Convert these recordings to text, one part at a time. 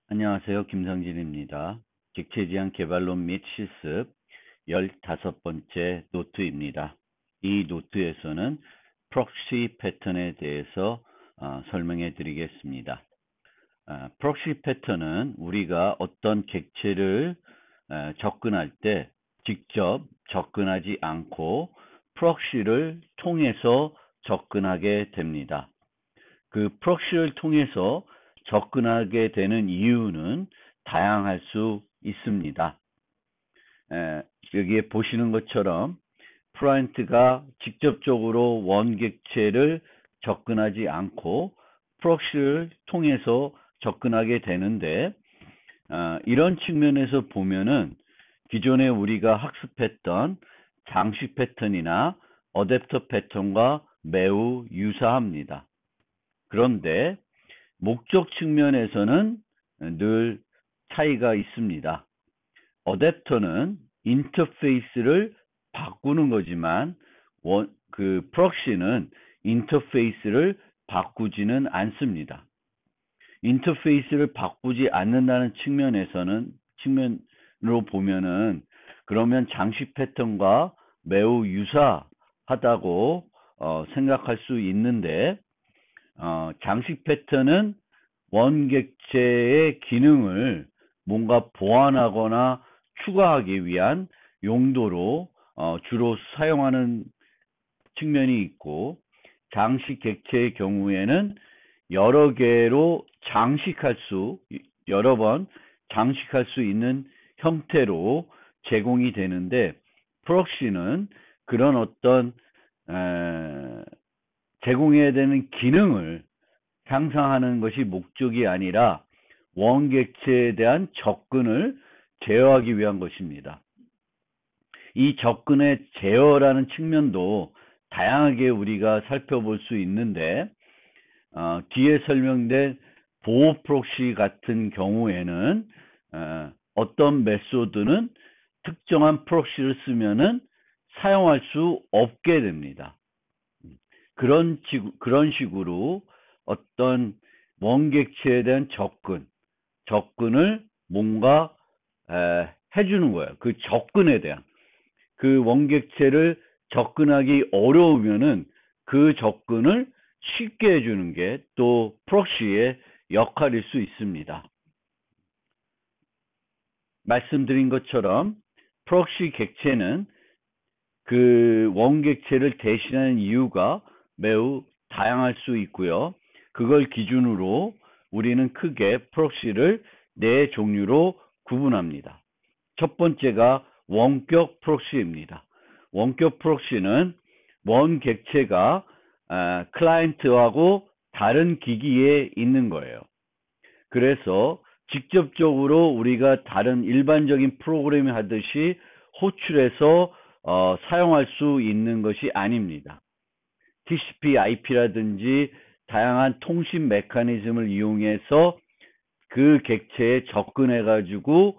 안녕하세요. 김성진입니다. 객체지향 개발론 및 실습 15번째 노트입니다. 이 노트에서는 프록시 패턴에 대해서 설명해 드리겠습니다. 프록시 패턴은 우리가 어떤 객체를 접근할 때 직접 접근하지 않고 프록시를 통해서 접근하게 됩니다. 그 프록시를 통해서 접근하게 되는 이유는 다양할 수 있습니다. 여기에 보시는 것처럼 클라이언트가 직접적으로 원객체를 접근하지 않고 프록시를 통해서 접근하게 되는데, 이런 측면에서 보면은 기존에 우리가 학습했던 장식 패턴이나 어댑터 패턴과 매우 유사합니다. 그런데 목적 측면에서는 늘 차이가 있습니다. 어댑터는 인터페이스를 바꾸는 거지만 프록시는 인터페이스를 바꾸지는 않습니다. 인터페이스를 바꾸지 않는다는 측면으로 보면은 그러면 장식 패턴과 매우 유사하다고 생각할 수 있는데, 장식 패턴은 원객체의 기능을 뭔가 보완하거나 추가하기 위한 용도로 주로 사용하는 측면이 있고, 장식 객체의 경우에는 여러 번 장식할 수 있는 형태로 제공이 되는데, 프록시는 그런 어떤 제공해야 되는 기능을 향상하는 것이 목적이 아니라 원객체에 대한 접근을 제어하기 위한 것입니다. 이 접근의 제어라는 측면도 다양하게 우리가 살펴볼 수 있는데, 뒤에 설명된 보호 프록시 같은 경우에는 어떤 메소드는 특정한 프록시를 쓰면은 사용할 수 없게 됩니다. 그런 식으로 어떤 원객체에 대한 접근을 뭔가 해주는 거예요. 그 접근에 대한, 그 원객체를 접근하기 어려우면은 그 접근을 쉽게 해주는 게 또 프록시의 역할일 수 있습니다. 말씀드린 것처럼 프록시 객체는 그 원객체를 대신하는 이유가 매우 다양할 수 있고요. 그걸 기준으로 우리는 크게 프록시를 4종류로 구분합니다. 첫 번째가 원격 프록시입니다. 원격 프록시는 원객체가 클라이언트하고 다른 기기에 있는 거예요. 그래서 직접적으로 우리가 다른 일반적인 프로그래밍 하듯이 호출해서 사용할 수 있는 것이 아닙니다. TCP, IP라든지 다양한 통신 메커니즘을 이용해서 그 객체에 접근해가지고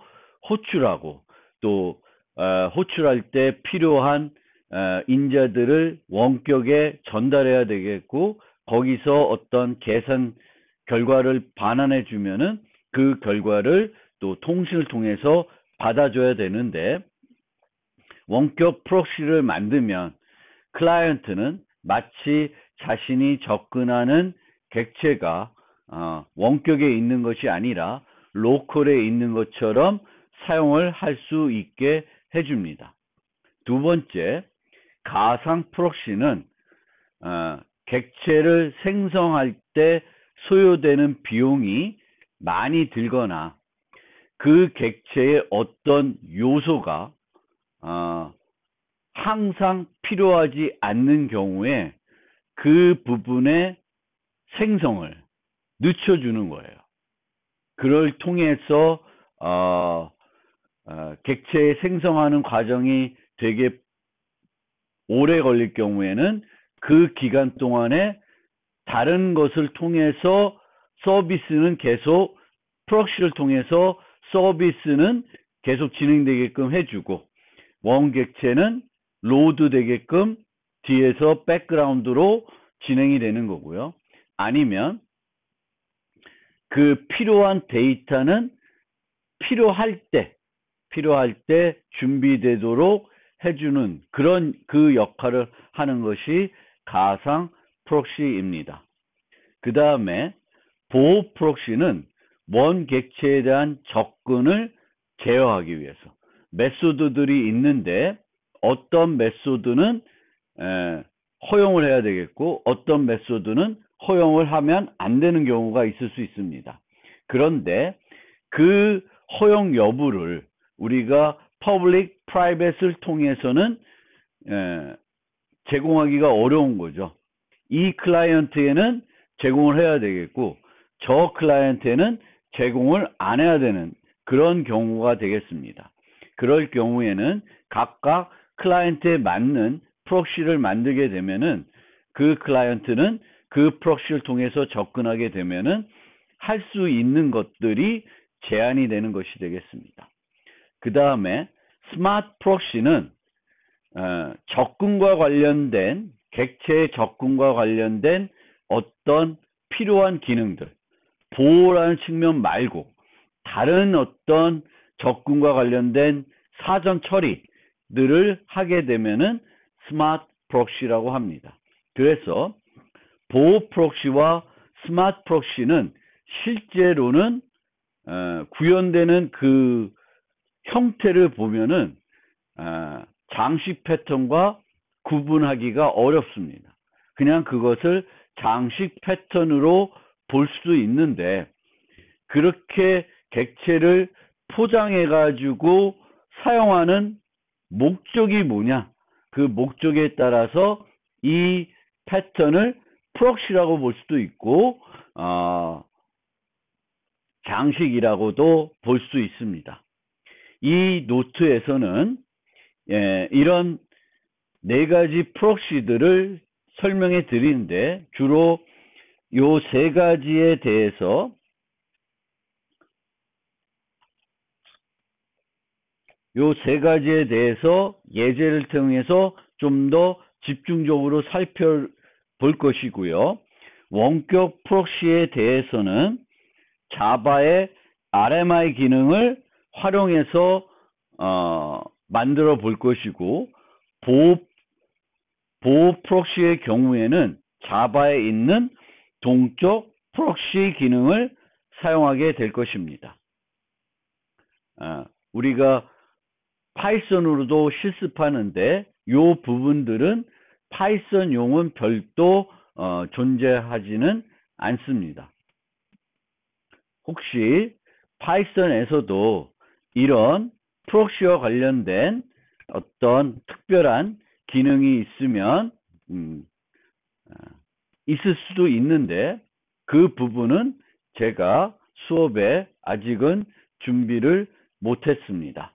호출하고, 또 호출할 때 필요한 인자들을 원격에 전달해야 되겠고, 거기서 어떤 계산 결과를 반환해 주면은 그 결과를 또 통신을 통해서 받아줘야 되는데, 원격 프록시를 만들면 클라이언트는 마치 자신이 접근하는 객체가 원격에 있는 것이 아니라 로컬에 있는 것처럼 사용을 할 수 있게 해줍니다. 두 번째, 가상 프록시는 객체를 생성할 때 소요되는 비용이 많이 들거나 그 객체의 어떤 요소가 항상 필요하지 않는 경우에 그 부분의 생성을 늦춰주는 거예요. 그걸 통해서 객체 생성하는 과정이 되게 오래 걸릴 경우에는 그 기간 동안에 다른 것을 통해서 서비스는 계속, 프록시를 통해서 서비스는 계속 진행되게끔 해주고, 원객체는 로드 되게끔 뒤에서 백그라운드로 진행이 되는 거고요. 아니면 그 필요한 데이터는 필요할 때 준비되도록 해주는 그런 그 역할을 하는 것이 가상 프록시입니다. 그 다음에 보호 프록시는 원 객체에 대한 접근을 제어하기 위해서 메소드들이 있는데 어떤 메소드는 허용을 해야 되겠고 어떤 메소드는 허용을 하면 안 되는 경우가 있을 수 있습니다. 그런데 그 허용 여부를 우리가 퍼블릭 프라이빗을 통해서는 제공하기가 어려운 거죠. 이 클라이언트에는 제공을 해야 되겠고 저 클라이언트에는 제공을 안 해야 되는 그런 경우가 되겠습니다. 그럴 경우에는 각각 클라이언트에 맞는 프록시를 만들게 되면은 그 클라이언트는 그 프록시를 통해서 접근하게 되면은 할 수 있는 것들이 제한이 되는 것이 되겠습니다. 그 다음에 스마트 프록시는 접근과 관련된 객체의 접근과 관련된 어떤 필요한 기능들 보호라는 측면 말고 다른 어떤 접근과 관련된 사전 처리들을 하게 되면은 스마트 프록시라고 합니다. 그래서 보호 프록시와 스마트 프록시는 실제로는 구현되는 그 형태를 보면은 장식 패턴과 구분하기가 어렵습니다. 그냥 그것을 장식 패턴으로 볼 수 있는데 그렇게 객체를 포장해 가지고 사용하는 목적이 뭐냐, 그 목적에 따라서 이 패턴을 프록시라고 볼 수도 있고 장식이라고도 볼 수 있습니다. 이 노트에서는 이런 네 가지 프록시들을 설명해 드리는데 주로 요 세 가지에 대해서 예제를 통해서 좀 더 집중적으로 살펴볼 것이고요. 원격 프록시에 대해서는 자바의 RMI 기능을 활용해서 만들어 볼 것이고 보호 프록시의 경우에는 자바에 있는 동적 프록시 기능을 사용하게 될 것입니다. 우리가 파이썬으로도 실습하는데 이 부분들은 파이썬용은 별도 존재하지는 않습니다. 혹시 파이썬에서도 이런 프록시와 관련된 어떤 특별한 기능이 있으면 있을 수도 있는데 그 부분은 제가 수업에 아직은 준비를 못했습니다.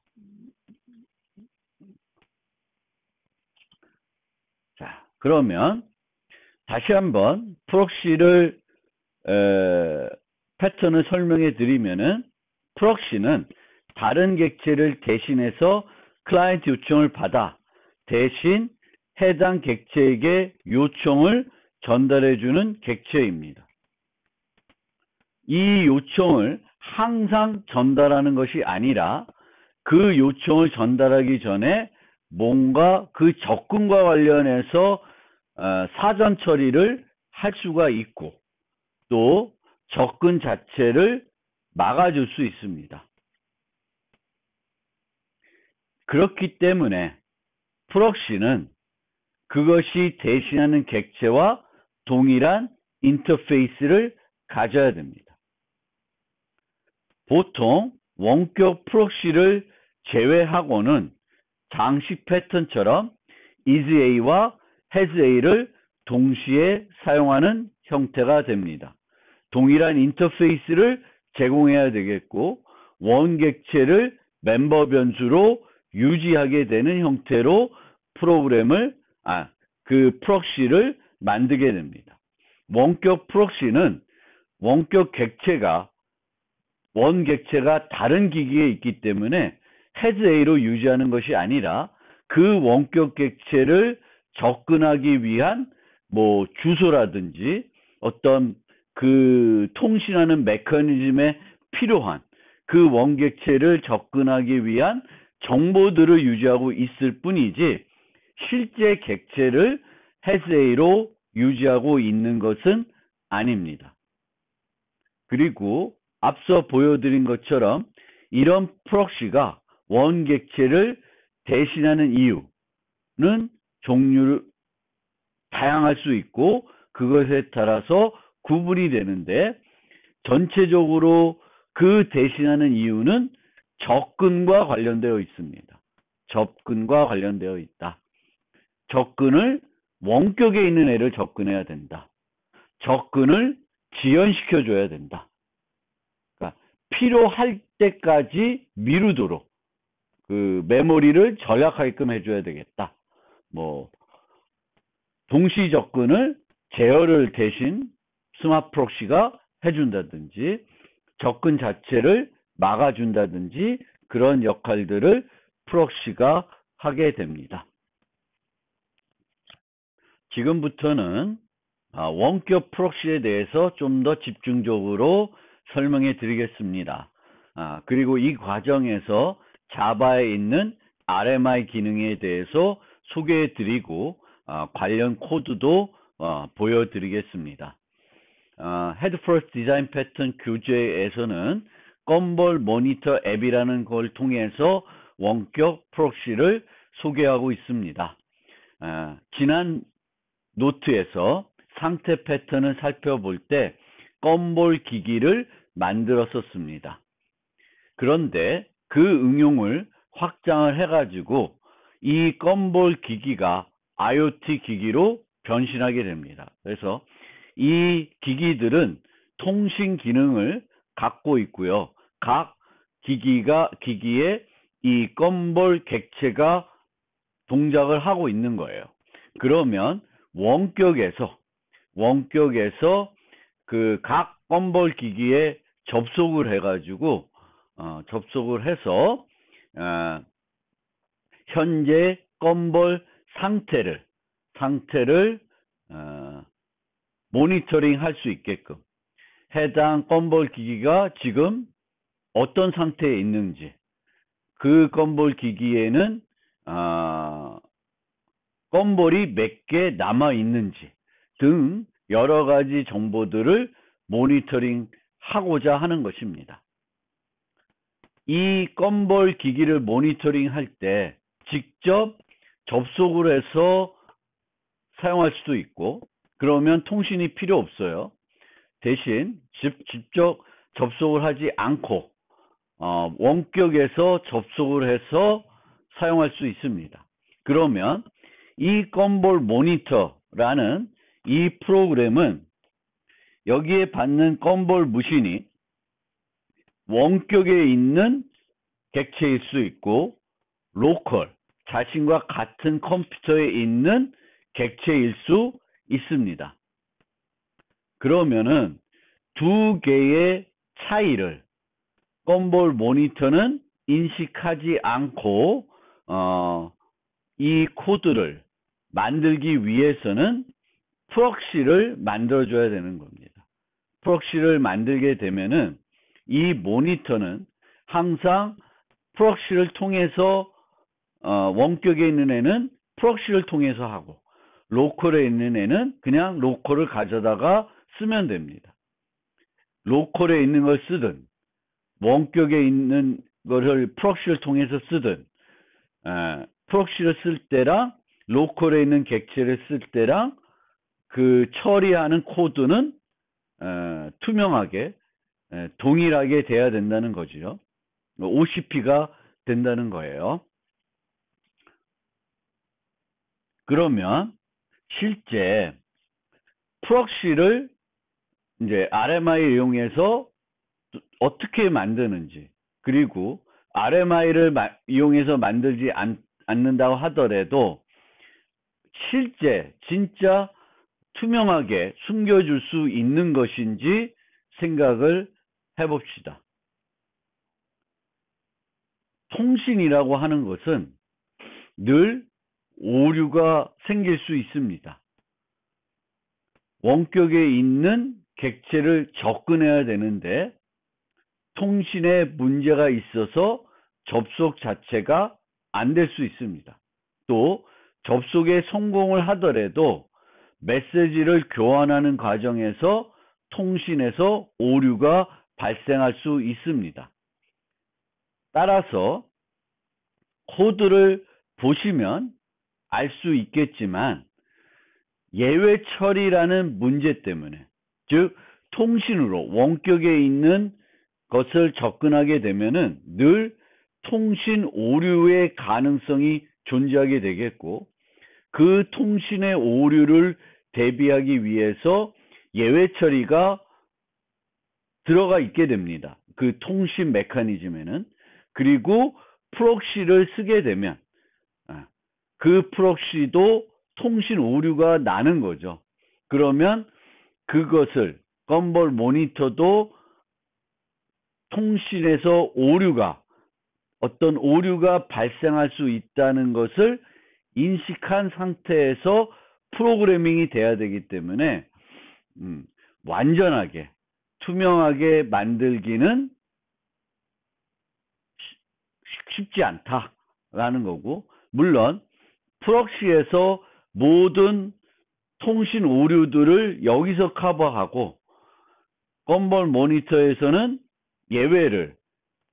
자, 그러면 다시 한번 프록시를 패턴을 설명해 드리면은 프록시는 다른 객체를 대신해서 클라이언트 요청을 받아 대신 해당 객체에게 요청을 전달해 주는 객체입니다. 이 요청을 항상 전달하는 것이 아니라 그 요청을 전달하기 전에 뭔가 그 접근과 관련해서 사전 처리를 할 수가 있고 또 접근 자체를 막아줄 수 있습니다. 그렇기 때문에 프록시는 그것이 대신하는 객체와 동일한 인터페이스를 가져야 됩니다. 보통 원격 프록시를 제외하고는 장식 패턴처럼 isA와 hasA를 동시에 사용하는 형태가 됩니다. 동일한 인터페이스를 제공해야 되겠고 원객체를 멤버 변수로 유지하게 되는 형태로 프록시를 만들게 됩니다. 원격 프록시는 원객체가 다른 기기에 있기 때문에 hasA로 유지하는 것이 아니라 그 원격 객체를 접근하기 위한 주소라든지 어떤 그 통신하는 메커니즘에 필요한 그 원객체를 접근하기 위한 정보들을 유지하고 있을 뿐이지 실제 객체를 햅스A로 유지하고 있는 것은 아닙니다. 그리고 앞서 보여드린 것처럼 이런 프록시가 원객체를 대신하는 이유는 종류를 다양할 수 있고 그것에 따라서 구분이 되는데 전체적으로 그 대신하는 이유는 접근과 관련되어 있습니다. 접근과 관련되어 있다. 접근을 원격에 있는 애를 접근해야 된다. 접근을 지연시켜줘야 된다. 그러니까 필요할 때까지 미루도록 그 메모리를 절약하게끔 해줘야 되겠다. 뭐 동시 접근을 제어를 대신 스마트 프록시가 해준다든지 접근 자체를 막아준다든지 그런 역할들을 프록시가 하게 됩니다. 지금부터는 원격 프록시에 대해서 좀 더 집중적으로 설명해 드리겠습니다. 그리고 이 과정에서 자바에 있는 RMI 기능에 대해서 소개해 드리고 관련 코드도 보여드리겠습니다. Head First Design Pattern 교재에서는 건볼 모니터 앱이라는 걸 통해서 원격 프록시를 소개하고 있습니다. 지난 노트에서 상태 패턴을 살펴볼 때 건볼 기기를 만들었었습니다. 그런데 그 응용을 확장을 해가지고 이 건볼 기기가 IoT 기기로 변신하게 됩니다. 그래서 이 기기들은 통신 기능을 갖고 있고요. 각 기기에 이 건볼 객체가 동작을 하고 있는 거예요. 그러면 원격에서 그 각 건볼 기기에 접속을 해가지고 접속을 해서 현재 건볼 상태를 모니터링 할 수 있게끔 해당 건볼 기기가 지금 어떤 상태에 있는지 그 건볼 기기에는 건볼이 몇 개 남아 있는지 등 여러 가지 정보들을 모니터링 하고자 하는 것입니다. 이 건볼 기기를 모니터링 할 때 직접 접속을 해서 사용할 수도 있고 그러면 통신이 필요 없어요. 대신 직접 접속을 하지 않고 원격에서 접속을 해서 사용할 수 있습니다. 그러면 이 건볼 모니터라는 이 프로그램은 여기에 받는 건볼 무신이 원격에 있는 객체일 수 있고 로컬, 자신과 같은 컴퓨터에 있는 객체일 수 있습니다. 그러면은 두 개의 차이를 건볼 모니터는 인식하지 않고 이 코드를 만들기 위해서는 프록시를 만들어줘야 되는 겁니다. 프록시를 만들게 되면은 이 모니터는 항상 프록시를 통해서 원격에 있는 애는 프록시를 통해서 하고 로컬에 있는 애는 그냥 로컬을 가져다가 쓰면 됩니다. 로컬에 있는 걸 쓰든 원격에 있는 것을 프록시를 통해서 쓰든 프록시를 쓸 때랑 로컬에 있는 객체를 쓸 때랑 그 처리하는 코드는 투명하게 동일하게 돼야 된다는 거죠. OCP가 된다는 거예요. 그러면 실제 프록시를 이제 RMI를 이용해서 어떻게 만드는지 그리고 RMI를 이용해서 만들지 않는다고 하더라도 실제 진짜 투명하게 숨겨줄 수 있는 것인지 생각을 해봅시다. 통신이라고 하는 것은 늘 오류가 생길 수 있습니다. 원격에 있는 객체를 접근해야 되는데 통신에 문제가 있어서 접속 자체가 안 될 수 있습니다. 또 접속에 성공을 하더라도 메시지를 교환하는 과정에서 통신에서 오류가 발생할 수 있습니다. 따라서 코드를 보시면 알 수 있겠지만 예외 처리라는 문제 때문에, 즉 통신으로 원격에 있는 것을 접근하게 되면은 늘 통신 오류의 가능성이 존재하게 되겠고, 그 통신의 오류를 대비하기 위해서 예외 처리가 들어가 있게 됩니다. 그 통신 메커니즘에는. 그리고 프록시를 쓰게 되면 그 프록시도 통신 오류가 나는 거죠. 그러면 그것을 건볼 모니터도 통신에서 어떤 오류가 발생할 수 있다는 것을 인식한 상태에서 프로그래밍이 돼야 되기 때문에 완전하게 투명하게 만들기는 쉽지 않다라는 거고, 물론 프록시에서 모든 통신 오류들을 여기서 커버하고 건볼 모니터에서는 예외를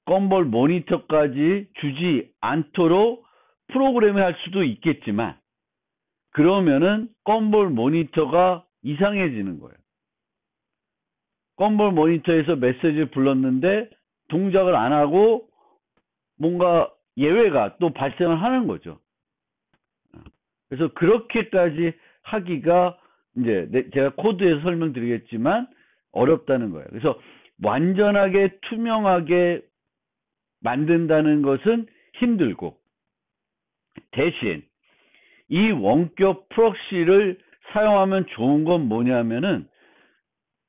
건볼 모니터까지 주지 않도록 프로그램을 할 수도 있겠지만, 그러면은 건볼 모니터가 이상해지는 거예요. 건볼 모니터에서 메시지를 불렀는데 동작을 안 하고 뭔가 예외가 또 발생을 하는 거죠. 그래서 그렇게까지 하기가 이제 제가 코드에서 설명드리겠지만 어렵다는 거예요. 그래서 완전하게 투명하게 만든다는 것은 힘들고, 대신 이 원격 프록시를 사용하면 좋은 건 뭐냐면은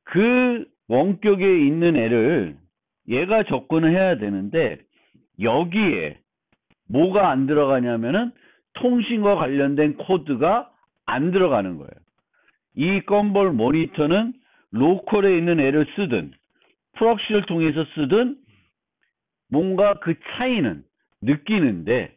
그 원격에 있는 애를 얘가 접근을 해야 되는데 여기에 뭐가 안 들어가냐면은 통신과 관련된 코드가 안 들어가는 거예요. 이 건볼 모니터는 로컬에 있는 애를 쓰든 프록시를 통해서 쓰든 뭔가 그 차이는 느끼는데,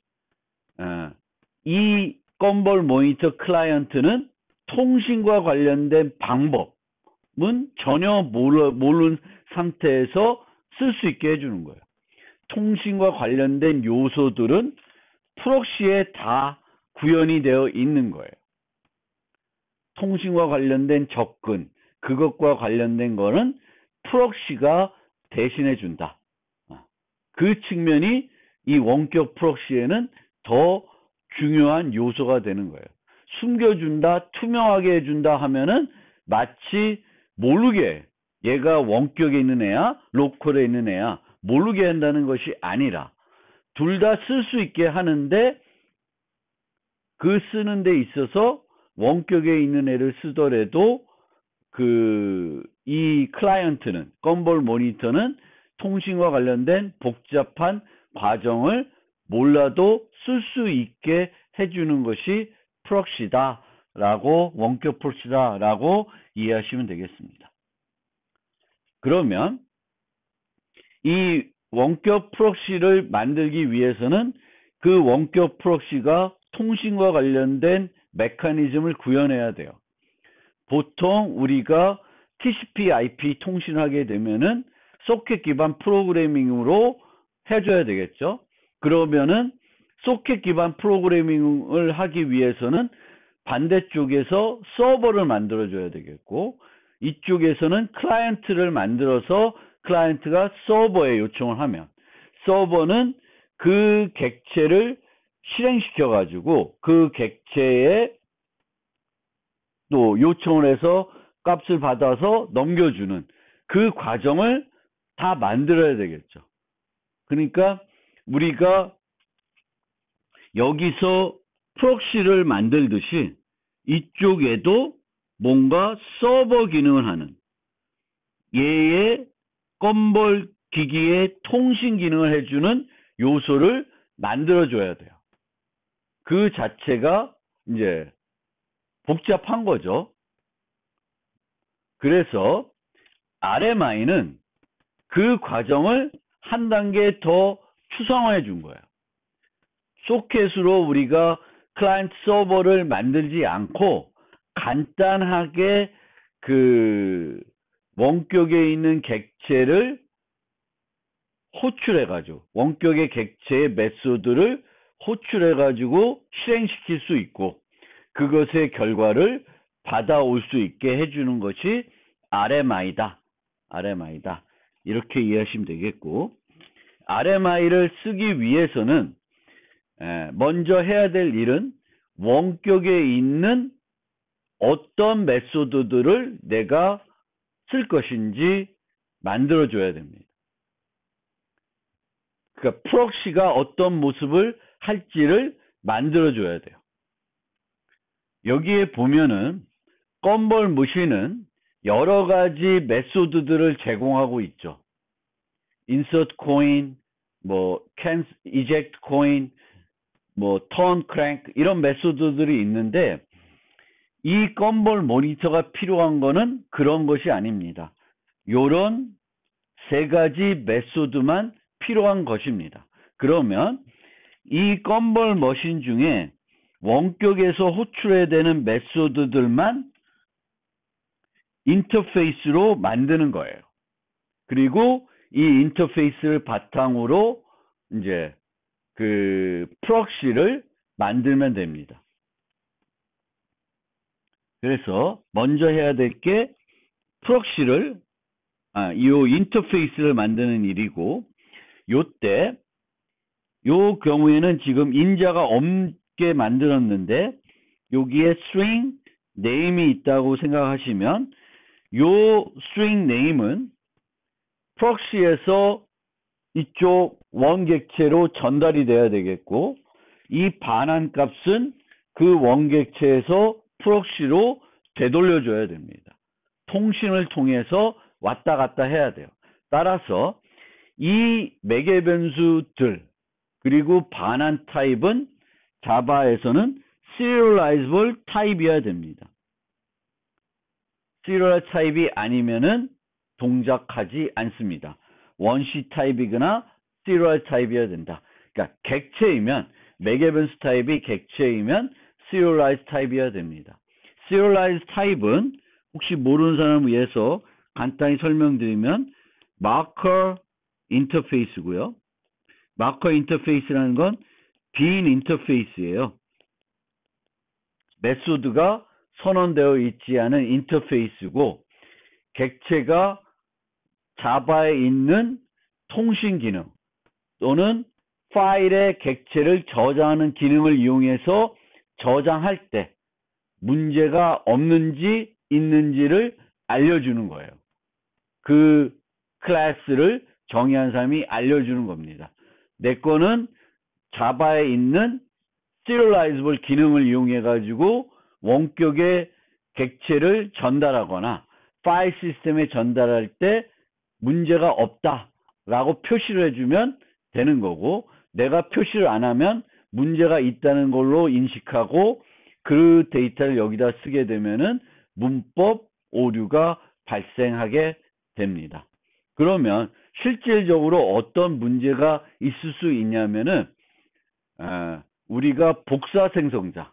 이 건볼 모니터 클라이언트는 통신과 관련된 방법은 전혀 모르는 상태에서 쓸 수 있게 해주는 거예요. 통신과 관련된 요소들은 프록시에 다 구현이 되어 있는 거예요. 통신과 관련된 접근, 그것과 관련된 거는 프록시가 대신해 준다. 그 측면이 이 원격 프록시에는 더 중요한 요소가 되는 거예요. 숨겨준다, 투명하게 해준다 하면은 마치 모르게 얘가 원격에 있는 애야, 로컬에 있는 애야 모르게 한다는 것이 아니라 둘 다 쓸 수 있게 하는데, 그 쓰는 데 있어서 원격에 있는 애를 쓰더라도 이 클라이언트는, 건볼 모니터는 통신과 관련된 복잡한 과정을 몰라도 쓸 수 있게 해주는 것이 프록시다라고, 원격 프록시다라고 이해하시면 되겠습니다. 그러면 이 원격 프록시를 만들기 위해서는 그 원격 프록시가 통신과 관련된 메커니즘을 구현해야 돼요. 보통 우리가 TCP/IP 통신하게 되면은 소켓 기반 프로그래밍으로 해줘야 되겠죠. 그러면은 소켓 기반 프로그래밍을 하기 위해서는 반대쪽에서 서버를 만들어줘야 되겠고, 이쪽에서는 클라이언트를 만들어서 클라이언트가 서버에 요청을 하면 서버는 그 객체를 실행시켜 가지고 그 객체에 또 요청을 해서 값을 받아서 넘겨주는 그 과정을 다 만들어야 되겠죠. 그러니까 우리가 여기서 프록시를 만들듯이 이쪽에도 뭔가 서버 기능을 하는, 얘의 건볼 기기의 통신 기능을 해주는 요소를 만들어줘야 돼요. 그 자체가 이제 복잡한 거죠. 그래서 RMI는 그 과정을 한 단계 더 추상화해 준 거예요. 소켓으로 우리가 클라이언트 서버를 만들지 않고 간단하게 그 원격에 있는 객체를 호출해가지고 원격의 객체의 메소드를 호출해가지고 실행시킬 수 있고 그것의 결과를 받아올 수 있게 해주는 것이 RMI다. RMI다. 이렇게 이해하시면 되겠고 RMI를 쓰기 위해서는 먼저 해야 될 일은 원격에 있는 어떤 메소드들을 내가 쓸 것인지 만들어줘야 됩니다. 그러니까 프록시가 어떤 모습을 할지를 만들어줘야 돼요. 여기에 보면은 건볼 머신은 여러 가지 메소드들을 제공하고 있죠. insert coin, eject coin, turn crank 이런 메소드들이 있는데 이 건볼 모니터가 필요한 거는 그런 것이 아닙니다. 요런 세 가지 메소드만 필요한 것입니다. 그러면 이 건볼 머신 중에 원격에서 호출해야 되는 메소드들만 인터페이스로 만드는 거예요. 그리고 이 인터페이스를 바탕으로 이제 그 프록시를 만들면 됩니다. 그래서 먼저 해야 될 게 프록시를 이 인터페이스를 만드는 일이고 요때 요 경우에는 지금 인자가 없게 만들었는데 여기에 string name이 있다고 생각하시면 요 string name은 프록시에서 이쪽 원객체로 전달이 돼야 되겠고 이 반환 값은 그 원객체에서 프록시로 되돌려줘야 됩니다. 통신을 통해서 왔다 갔다 해야 돼요. 따라서 이 매개 변수들 그리고 반환 타입은 자바에서는 serializable 타입이어야 됩니다. serial 타입이 아니면은 동작하지 않습니다. 원시 타입이거나 serial 타입이어야 된다. 그러니까 객체이면 매개 변수 타입이 객체이면 serialized 타입이어야 됩니다. serialized 타입은 혹시 모르는 사람을 위해서 간단히 설명드리면 마커 인터페이스고요. 마커 인터페이스라는 건 빈 인터페이스예요. 메소드가 선언되어 있지 않은 인터페이스고 객체가 자바에 있는 통신 기능 또는 파일의 객체를 저장하는 기능을 이용해서 저장할 때 문제가 없는지 있는지를 알려주는 거예요. 그 클래스를 정의한 사람이 알려주는 겁니다. 내 거는 자바에 있는 serializable 기능을 이용해 가지고 원격의 객체를 전달하거나 파일 시스템에 전달할 때 문제가 없다라고 표시를 해주면 되는 거고 내가 표시를 안 하면 문제가 있다는 걸로 인식하고 그 데이터를 여기다 쓰게 되면은 문법 오류가 발생하게 됩니다. 그러면 실질적으로 어떤 문제가 있을 수 있냐면은 우리가 복사 생성자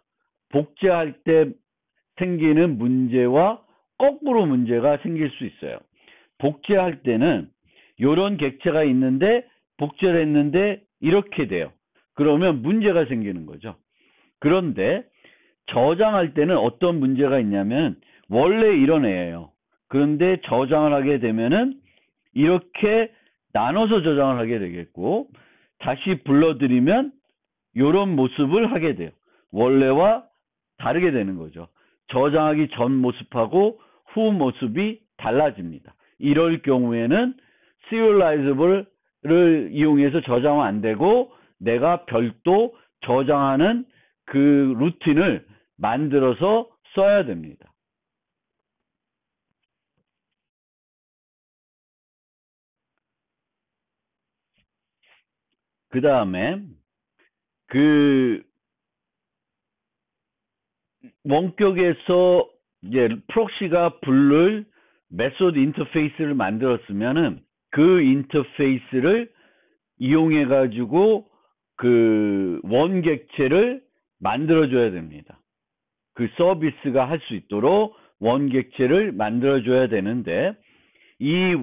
복제할 때 생기는 문제와 거꾸로 문제가 생길 수 있어요. 복제할 때는 이런 객체가 있는데 복제를 했는데 이렇게 돼요. 그러면 문제가 생기는 거죠. 그런데 저장할 때는 어떤 문제가 있냐면 원래 이런 애예요. 그런데 저장을 하게 되면은 이렇게 나눠서 저장을 하게 되겠고 다시 불러들이면 이런 모습을 하게 돼요. 원래와 다르게 되는 거죠. 저장하기 전 모습하고 후 모습이 달라집니다. 이럴 경우에는 serializable를 이용해서 저장은 안 되고 내가 별도 저장하는 그 루틴을 만들어서 써야 됩니다. 그 다음에 그 원격에서 이제 프록시가 부를 메소드 인터페이스를 만들었으면은 그 인터페이스를 이용해 가지고 그 원객체를 만들어줘야 됩니다. 그 서비스가 할 수 있도록 원객체를 만들어줘야 되는데, 이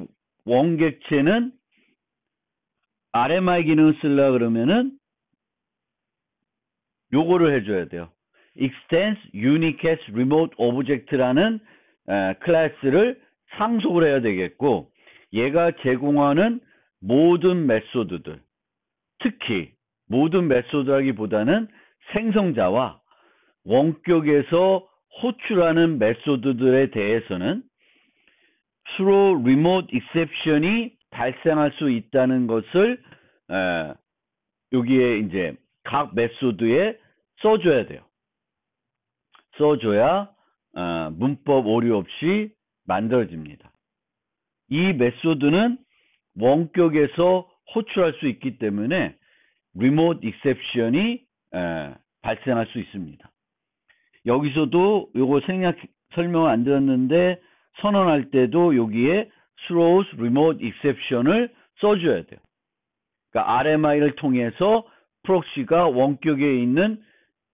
원객체는 RMI 기능을 쓰려고 그러면은 요거를 해줘야 돼요. Extends Unique as Remote Object라는 클래스를 상속을 해야 되겠고, 얘가 제공하는 모든 메소드들, 특히 모든 메소드라기보다는 생성자와 원격에서 호출하는 메소드들에 대해서는 through remote exception이 발생할 수 있다는 것을 여기에 이제 각 메소드에 써줘야 돼요. 써줘야 문법 오류 없이 만들어집니다. 이 메소드는 원격에서 호출할 수 있기 때문에 remote exception이 발생할 수 있습니다. 여기서도 요거 설명 안 드렸는데, 선언할 때도 여기에 throws remote exception을 써줘야 돼요. 그러니까 RMI를 통해서 프록시가 원격에 있는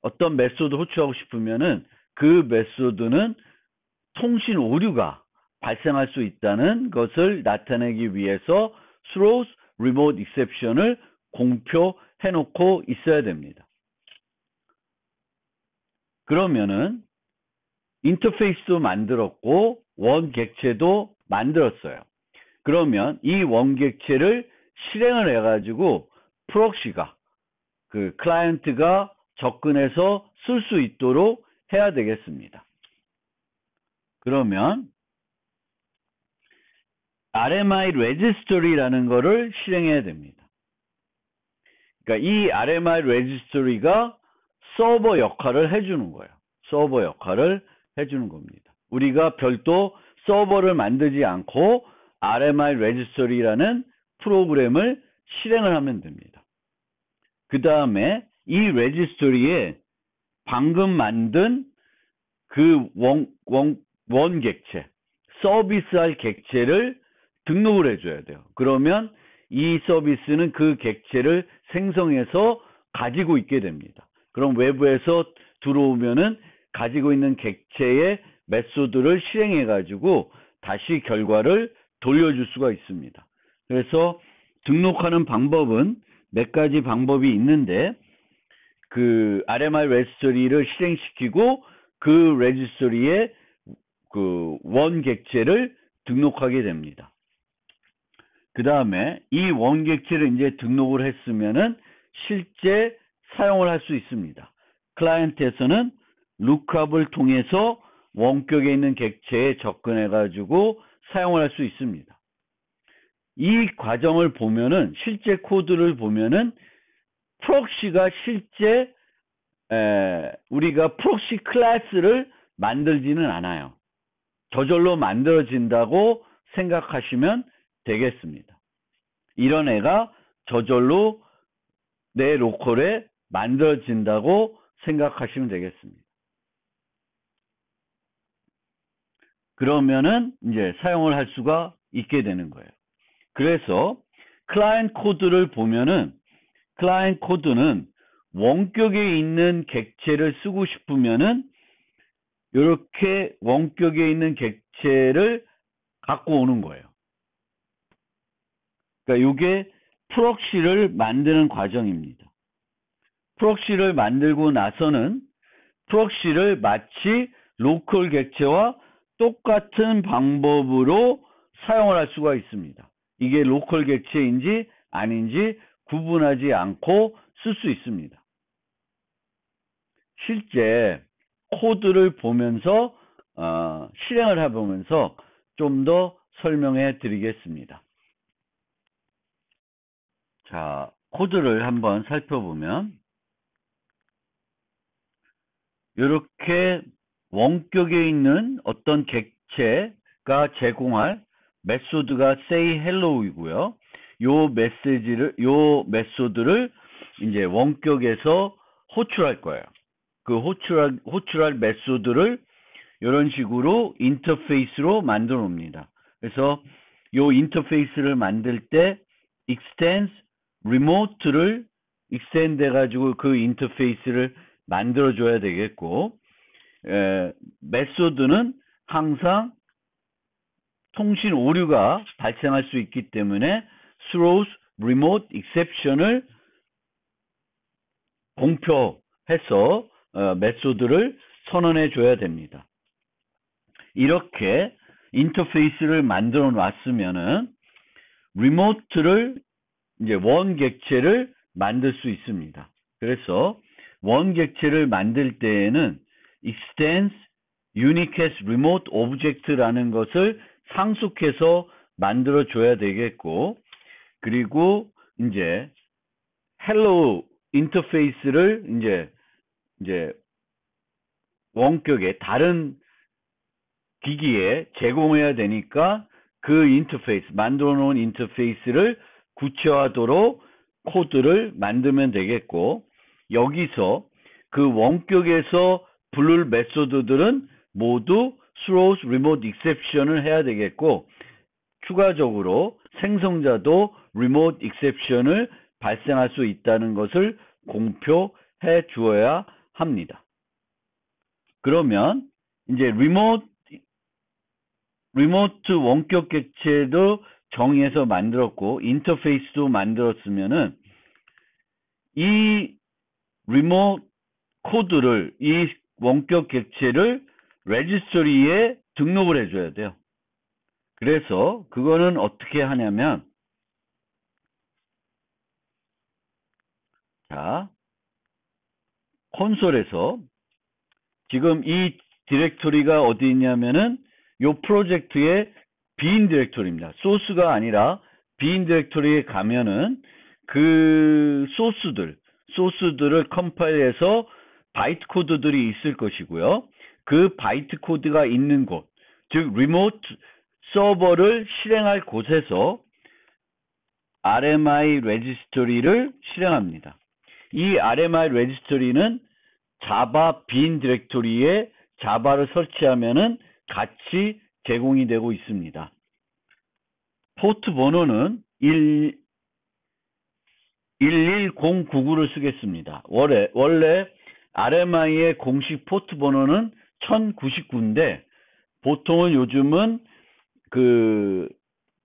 어떤 메소드 호출하고 싶으면은 그 메소드는 통신 오류가 발생할 수 있다는 것을 나타내기 위해서 throws remote exception을 공표해 놓고 있어야 됩니다. 그러면은 인터페이스도 만들었고 원객체도 만들었어요. 그러면 이 원객체를 실행을 해가지고 프록시가 그 클라이언트가 접근해서 쓸 수 있도록 해야 되겠습니다. 그러면 RMI 레지스터리라는 거를 실행해야 됩니다. 그러니까 이 RMI 레지스터리가 서버 역할을 해주는 거예요. 서버 역할을 해주는 겁니다. 우리가 별도 서버를 만들지 않고 RMI 레지스터리라는 프로그램을 실행을 하면 됩니다. 그 다음에 이 레지스터리에 방금 만든 그 원객체, 서비스할 객체를 등록을 해줘야 돼요. 그러면 이 서비스는 그 객체를 생성해서 가지고 있게 됩니다. 그럼 외부에서 들어오면은 가지고 있는 객체의 메소드를 실행해 가지고 다시 결과를 돌려줄 수가 있습니다. 그래서 등록하는 방법은 몇 가지 방법이 있는데, 그 RMI 레지스터리를 실행시키고 그 레지스터리에 그 원객체를 등록하게 됩니다. 그 다음에 이 원객체를 이제 등록을 했으면은 실제 사용을 할 수 있습니다. 클라이언트에서는 루크업을 통해서 원격에 있는 객체에 접근해 가지고 사용을 할 수 있습니다. 이 과정을 보면은, 실제 코드를 보면은 프록시가 실제 우리가 프록시 클래스를 만들지는 않아요. 저절로 만들어진다고 생각하시면 되겠습니다. 이런 애가 저절로 내 로컬에 만들어진다고 생각하시면 되겠습니다. 그러면은 이제 사용을 할 수가 있게 되는 거예요. 그래서 클라이언트 코드를 보면은, 클라이언트 코드는 원격에 있는 객체를 쓰고 싶으면은 이렇게 원격에 있는 객체를 갖고 오는 거예요. 그러니까 이게 프록시를 만드는 과정입니다. 프록시를 만들고 나서는 프록시를 마치 로컬 객체와 똑같은 방법으로 사용을 할 수가 있습니다. 이게 로컬 객체인지 아닌지 구분하지 않고 쓸 수 있습니다. 실제 코드를 보면서 실행을 해보면서 좀 더 설명해 드리겠습니다. 자, 코드를 한번 살펴보면 이렇게 원격에 있는 어떤 객체가 제공할 메소드가 say hello이고요. 요 메소드를 이제 원격에서 호출할 거예요. 그 호출할 메소드를 이런 식으로 인터페이스로 만들어 놉니다. 그래서 요 인터페이스를 만들 때 extends remote를 extend 해가지고 그 인터페이스를 만들어 줘야 되겠고, 메소드는 항상 통신 오류가 발생할 수 있기 때문에 throws remote exception을 공표해서 메소드를 선언해 줘야 됩니다. 이렇게 인터페이스를 만들어 놨으면은 리모트를 이제 원 객체를 만들 수 있습니다. 그래서 원 객체를 만들 때에는 extends unique as remote object라는 것을 상속해서 만들어 줘야 되겠고, 그리고 이제 hello 인터페이스를 이제 원격의 다른 기기에 제공해야 되니까 그 인터페이스, 만들어 놓은 인터페이스를 구체화도록 코드를 만들면 되겠고, 여기서 그 원격에서 부를 메소드들은 모두 throws remote exception을 해야 되겠고, 추가적으로 생성자도 remote exception을 발생할 수 있다는 것을 공표해 주어야 합니다. 그러면 이제 리모트 원격 객체도 정의해서 만들었고 인터페이스도 만들었으면은 이 리모트 코드를, 이 원격 객체를 레지스터리에 등록을 해줘야 돼요. 그래서 그거는 어떻게 하냐면, 자, 콘솔에서 지금 이 디렉토리가 어디 있냐면은 요 프로젝트의 빈 디렉토리입니다. 소스가 아니라 빈 디렉토리에 가면은 그 소스들을 컴파일해서 바이트 코드들이 있을 것이고요. 그 바이트 코드가 있는 곳, 즉 리모트 서버를 실행할 곳에서 RMI 레지스터리를 실행합니다. 이 RMI 레지스터리는 자바 빈 디렉토리에 자바를 설치하면은 같이 제공이 되고 있습니다. 포트 번호는 11099를 쓰겠습니다. 원래 RMI의 공식 포트 번호는 1099인데 보통은 요즘은 그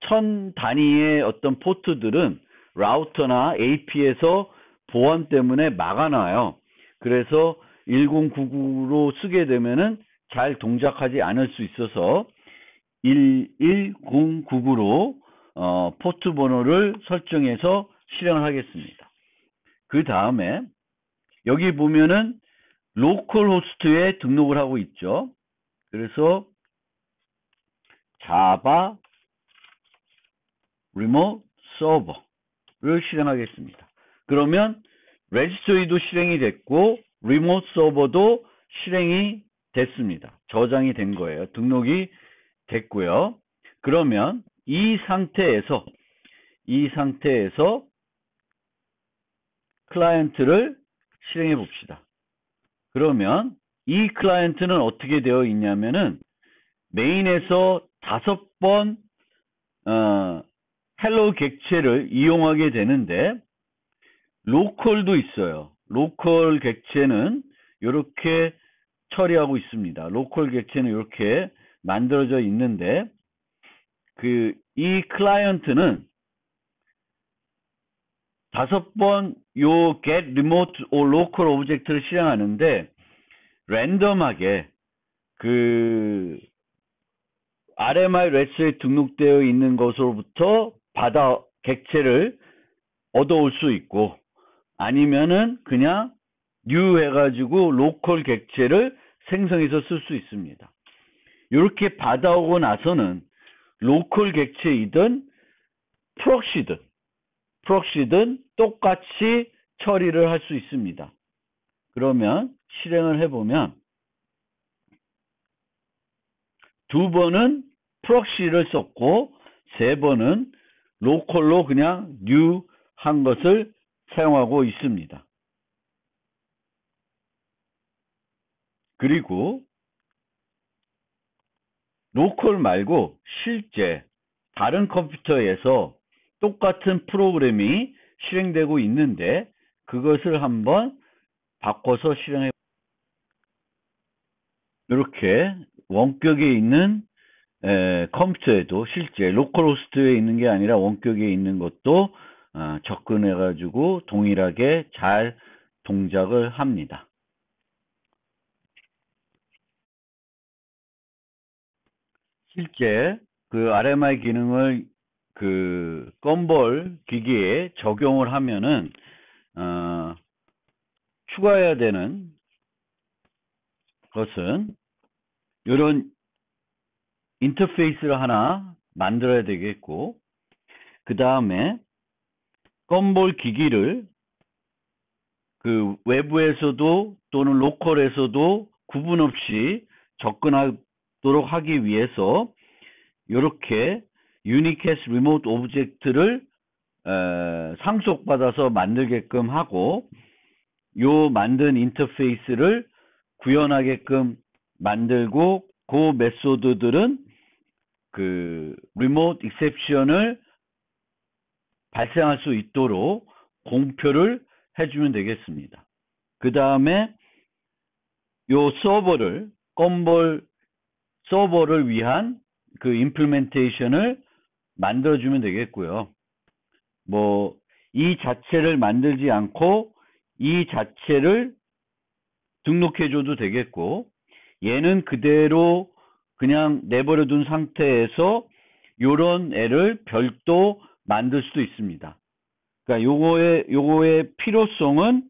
1000 단위의 어떤 포트들은 라우터나 AP에서 보안 때문에 막아놔요. 그래서 1099로 쓰게 되면은 잘 동작하지 않을 수 있어서 11099로 포트 번호를 설정해서 실행을 하겠습니다. 그 다음에 여기 보면은 로컬 호스트에 등록을 하고 있죠. 그래서 자바 리모트 서버를 실행하겠습니다. 그러면 레지스터리도 실행이 됐고 리모트 서버도 실행이 됐습니다. 저장이 된 거예요. 등록이 됐고요. 그러면 이 상태에서 클라이언트를 실행해 봅시다. 그러면 이 클라이언트는 어떻게 되어 있냐면은 메인에서 5번 헬로 객체를 이용하게 되는데 로컬도 있어요. 로컬 객체는 이렇게 처리하고 있습니다. 로컬 객체는 이렇게 만들어져 있는데 이 클라이언트는 5번 요 get remote or local object를 실행하는데 랜덤하게 그 RMI 레스에 등록되어 있는 것으로부터 받아 객체를 얻어올 수 있고 아니면은 그냥 new 해가지고 로컬 객체를 생성해서 쓸 수 있습니다. 이렇게 받아오고 나서는 로컬 객체이든 프록시든 똑같이 처리를 할 수 있습니다. 그러면 실행을 해보면 2번은 프록시를 썼고 3번은 로컬로 그냥 new 한 것을 사용하고 있습니다. 그리고 로컬 말고 실제 다른 컴퓨터에서 똑같은 프로그램이 실행되고 있는데 그것을 한번 바꿔서 실행해. 이렇게 원격에 있는 컴퓨터에도 실제 로컬 호스트에 있는 게 아니라 원격에 있는 것도 접근해 가지고 동일하게 잘 동작을 합니다. 실제 그 RMI 기능을 그 껌볼 기기에 적용을 하면은 추가해야 되는 것은 이런 인터페이스를 하나 만들어야 되겠고, 그 다음에 껌볼 기기를 그 외부에서도 또는 로컬에서도 구분 없이 접근하도록 하기 위해서 이렇게 유니캐스 리모트 오브젝트를 상속받아서 만들게끔 하고, 요 만든 인터페이스를 구현하게끔 만들고, 그 메소드들은 그 리모트 익셉션을 발생할 수 있도록 공표를 해주면 되겠습니다. 그 다음에 요 서버를 껌볼 서버를 위한 그 임플멘테이션을 만들어주면 되겠고요. 뭐 이 자체를 만들지 않고 이 자체를 등록해줘도 되겠고, 얘는 그대로 그냥 내버려둔 상태에서 요런 애를 별도 만들 수도 있습니다. 그러니까 요거의 필요성은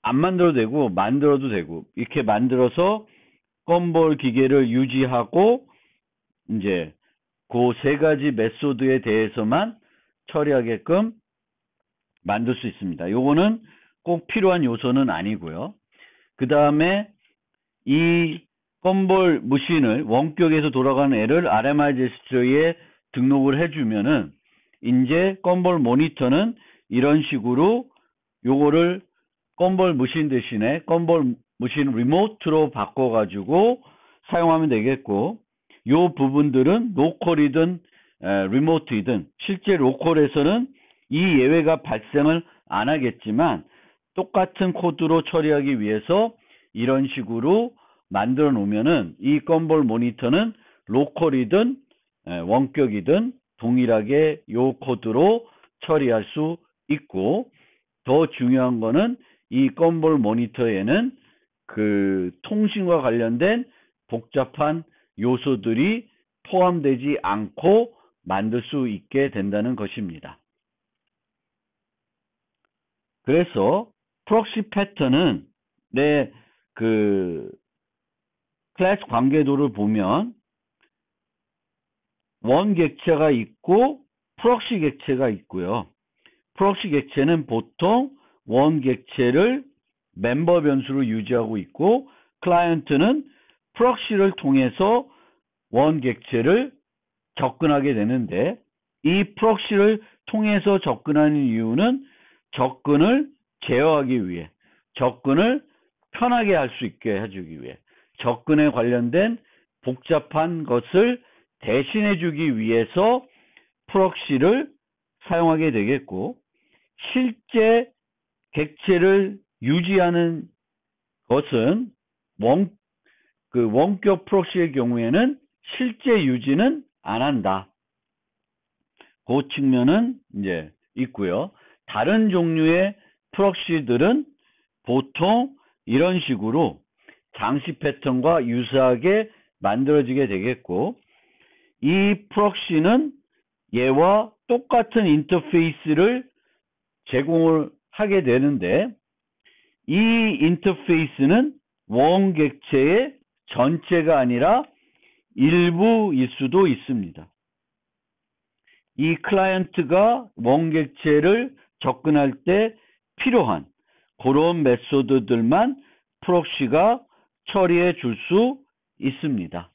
안 만들어도 되고 만들어도 되고, 이렇게 만들어서 껌볼 기계를 유지하고 이제 그 세 가지 메소드에 대해서만 처리하게끔 만들 수 있습니다. 요거는 꼭 필요한 요소는 아니고요. 그 다음에 이 껌볼 머신을 원격에서 돌아가는 애를 RMI 제스처에 등록을 해주면은 이제 껌볼 모니터는 이런 식으로 요거를 껌볼 머신 대신에 껌볼 머신 리모트로 바꿔가지고 사용하면 되겠고, 요 부분들은 로컬이든 리모트이든 실제 로컬에서는 이 예외가 발생을 안 하겠지만 똑같은 코드로 처리하기 위해서 이런 식으로 만들어 놓으면은 이 껌볼 모니터는 로컬이든 원격이든 동일하게 요 코드로 처리할 수 있고, 더 중요한 거는 이 껌볼 모니터에는 그 통신과 관련된 복잡한 요소들이 포함되지 않고 만들 수 있게 된다는 것입니다. 그래서 프록시 패턴은 내 그 클래스 관계도를 보면 원 객체가 있고 프록시 객체가 있고요. 프록시 객체는 보통 원 객체를 멤버 변수로 유지하고 있고, 클라이언트는 프록시를 통해서 원 객체를 접근하게 되는데, 이 프록시를 통해서 접근하는 이유는 접근을 제어하기 위해, 접근을 편하게 할 수 있게 해주기 위해, 접근에 관련된 복잡한 것을 대신해 주기 위해서 프록시를 사용하게 되겠고, 실제 객체를 유지하는 것은 원격 프록시의 경우에는 실제 유지는 안 한다. 그 측면은 이제 있고요. 다른 종류의 프록시들은 보통 이런 식으로 장치 패턴과 유사하게 만들어지게 되겠고, 이 프록시는 얘와 똑같은 인터페이스를 제공을 하게 되는데, 이 인터페이스는 원 객체의 전체가 아니라 일부일 수도 있습니다. 이 클라이언트가 원 객체를 접근할 때 필요한 그런 메소드들만 프록시가 처리해 줄 수 있습니다.